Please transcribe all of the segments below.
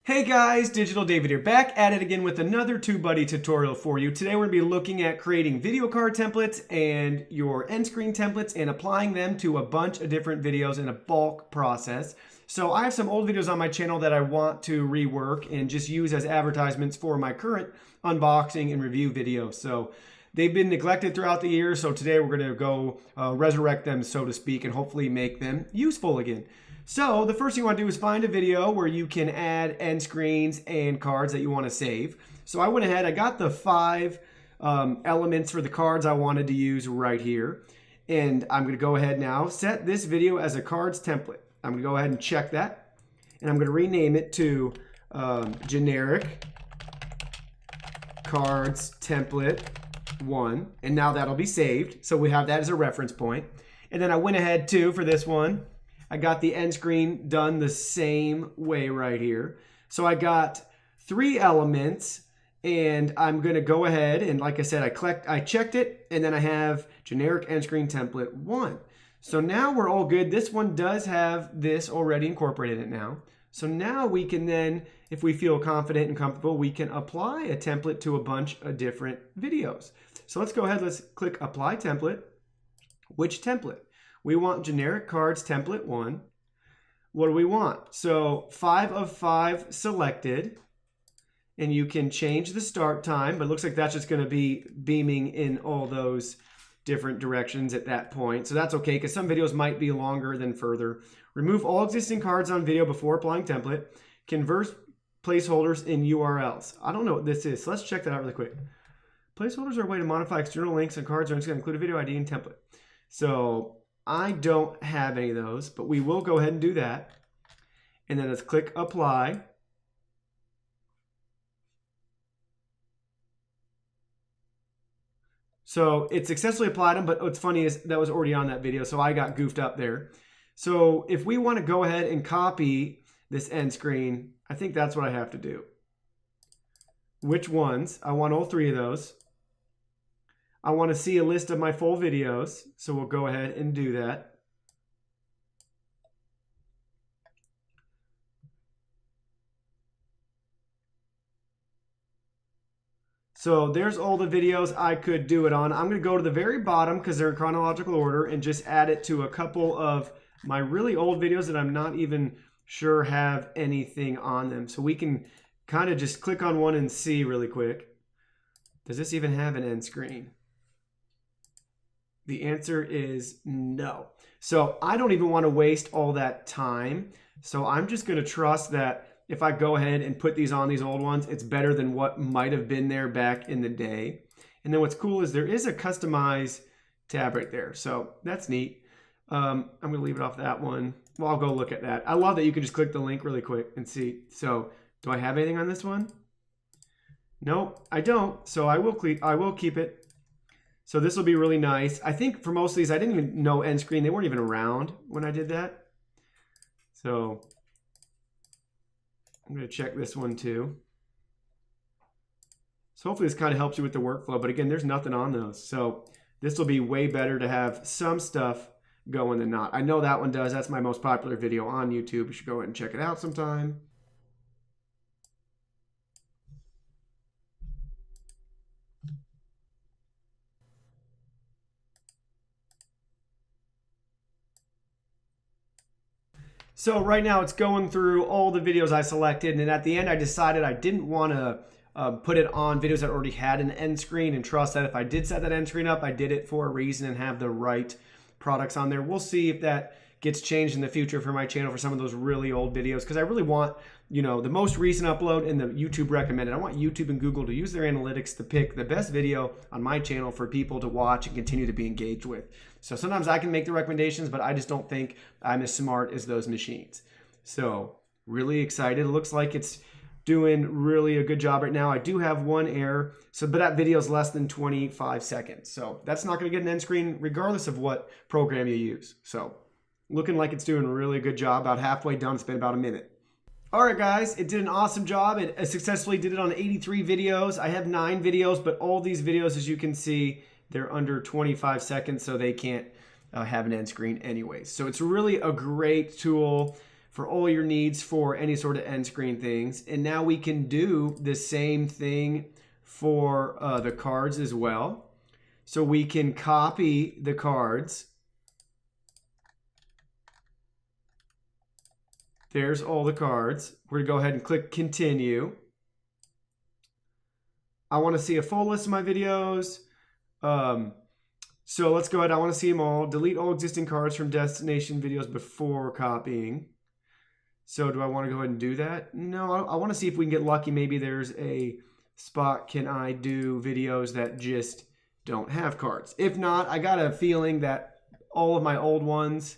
Hey guys, Digital David here, back at it again with another TubeBuddy tutorial for you. Today we're going to be looking at creating video card templates and your end screen templates and applying them to a bunch of different videos in a bulk process. So I have some old videos on my channel that I want to rework and just use as advertisements for my current unboxing and review videos. So they've been neglected throughout the year, so today we're going to go resurrect them, so to speak, and hopefully make them useful again. So the first thing you want to do is find a video where you can add end screens and cards that you want to save. So I went ahead, I got the 5 elements for the cards I wanted to use right here. And I'm going to go ahead now, set this video as a cards template. I'm going to go ahead and check that. And I'm going to rename it to generic cards template 1. And now that'll be saved. So we have that as a reference point. And then I went ahead too for this one. I got the end screen done the same way right here. So I got 3 elements and I'm going to go ahead and, like I said, I checked it, and then I have generic end screen template 1. So now we're all good. This one does have this already incorporated in it now. So now we can then, if we feel confident and comfortable, we can apply a template to a bunch of different videos. So let's go ahead, let's click apply template. Which template? We want generic cards template 1. What do we want? So 5 of 5 selected, and you can change the start time, but it looks like that's just going to be beaming in all those different directions at that point. So that's okay, because some videos might be longer than further. Remove all existing cards on video before applying template. Convert placeholders in URLs. I don't know what this is, so let's check that out really quick. Placeholders are a way to modify external links and cards, or it's going to include a video ID and template. So I don't have any of those, but we will go ahead and do that. And then let's click apply. So it successfully applied them, but what's funny is that was already on that video, so I got goofed up there. So if we want to go ahead and copy this end screen, I think that's what I have to do. Which ones? I want all 3 of those. I want to see a list of my full videos, so we'll go ahead and do that. So there's all the videos I could do it on. I'm going to go to the very bottom because they're in chronological order and just add it to a couple of my really old videos that I'm not even sure have anything on them. So we can kind of just click on one and see really quick. Does this even have an end screen? The answer is no. So I don't even want to waste all that time. So I'm just going to trust that if I go ahead and put these on these old ones, it's better than what might have been there back in the day. And then what's cool is there is a customize tab right there. So that's neat. I'm going to leave it off that one. Well, I'll go look at that. I love that you can just click the link really quick and see. So do I have anything on this one? Nope, I don't. So I will keep it. So this will be really nice. I think for most of these, I didn't even know end screen. They weren't even around when I did that. So I'm going to check this one too. So hopefully this kind of helps you with the workflow. But again, there's nothing on those. So this will be way better to have some stuff going than not. I know that one does. That's my most popular video on YouTube. You should go ahead and check it out sometime. So right now it's going through all the videos I selected, and at the end I decided I didn't want to put it on videos that already had an end screen and trust that if I did set that end screen up, I did it for a reason and have the right products on there. We'll see if that gets changed in the future for my channel for some of those really old videos, because I really want, you know, the most recent upload and the YouTube recommended. I want YouTube and Google to use their analytics to pick the best video on my channel for people to watch and continue to be engaged with. So sometimes I can make the recommendations, but I just don't think I'm as smart as those machines. So really excited. It looks like it's doing really a good job right now. I do have one error, but that video is less than 25 seconds. So that's not going to get an end screen regardless of what program you use. So looking like it's doing a really good job. About halfway done. It's been about a minute. All right, guys, it did an awesome job. It successfully did it on 83 videos. I have 9 videos, but all these videos, as you can see, they're under 25 seconds, so they can't have an end screen anyways. So it's really a great tool for all your needs for any sort of end screen things. And now we can do the same thing for the cards as well. So we can copy the cards. There's all the cards. We're gonna go ahead and click continue. I wanna see a full list of my videos. So let's go ahead, I wanna see them all. Delete all existing cards from destination videos before copying. So do I wanna go ahead and do that? No, I wanna see if we can get lucky. Maybe there's a spot, can I do videos that just don't have cards? If not, I got a feeling that all of my old ones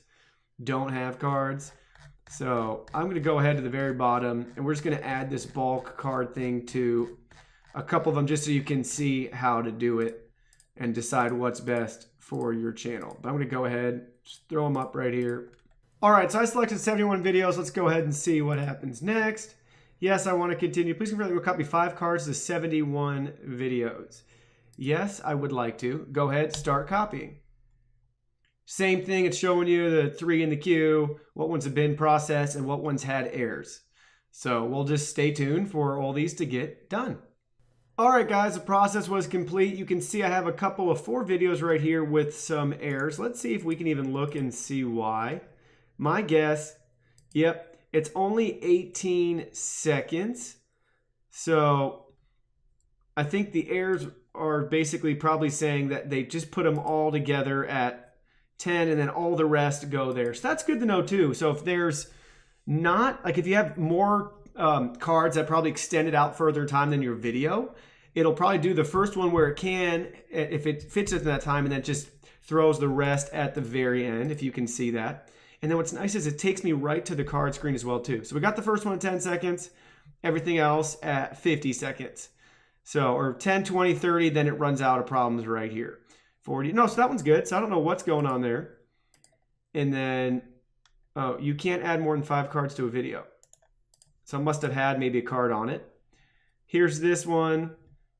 don't have cards. So I'm going to go ahead to the very bottom, and we're just going to add this bulk card thing to a couple of them just so you can see how to do it and decide what's best for your channel. But I'm going to go ahead, just throw them up right here. All right, so I selected 71 videos. Let's go ahead and see what happens next. Yes, I want to continue. Please confirm that we'll copy 5 cards to 71 videos. Yes, I would like to. Go ahead, start copying. Same thing, it's showing you the 3 in the queue, what ones have been processed, and what ones had errors. So we'll just stay tuned for all these to get done. All right, guys, the process was complete. You can see I have a couple of 4 videos right here with some errors. Let's see if we can even look and see why. My guess, yep, it's only 18 seconds. So I think the errors are basically probably saying that they just put them all together at 10 and then all the rest go there. So that's good to know too. So if there's not, like if you have more cards that probably extended out further time than your video, it'll probably do the first one where it can, if it fits within that time, and then just throws the rest at the very end, if you can see that. And then what's nice is it takes me right to the card screen as well too. So we got the first one at 10 seconds, everything else at 50 seconds. So, or 10, 20, 30, then it runs out of problems right here. 40. No, so that one's good. So I don't know what's going on there. And then, oh, you can't add more than 5 cards to a video. So I must have had maybe a card on it. Here's this one.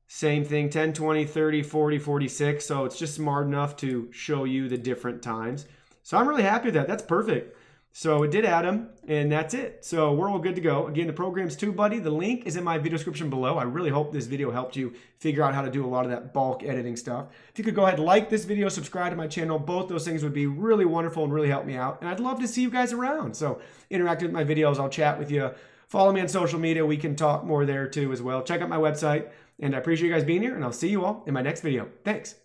Same thing, 10, 20, 30, 40, 46. So it's just smart enough to show you the different times. So I'm really happy with that. That's perfect. So it did add them, and that's it. So we're all good to go. Again, the program's TubeBuddy. The link is in my video description below. I really hope this video helped you figure out how to do a lot of that bulk editing stuff. If you could go ahead and like this video, subscribe to my channel, both those things would be really wonderful and really help me out. And I'd love to see you guys around. So interact with my videos. I'll chat with you. Follow me on social media. We can talk more there too as well. Check out my website. And I appreciate you guys being here, and I'll see you all in my next video. Thanks.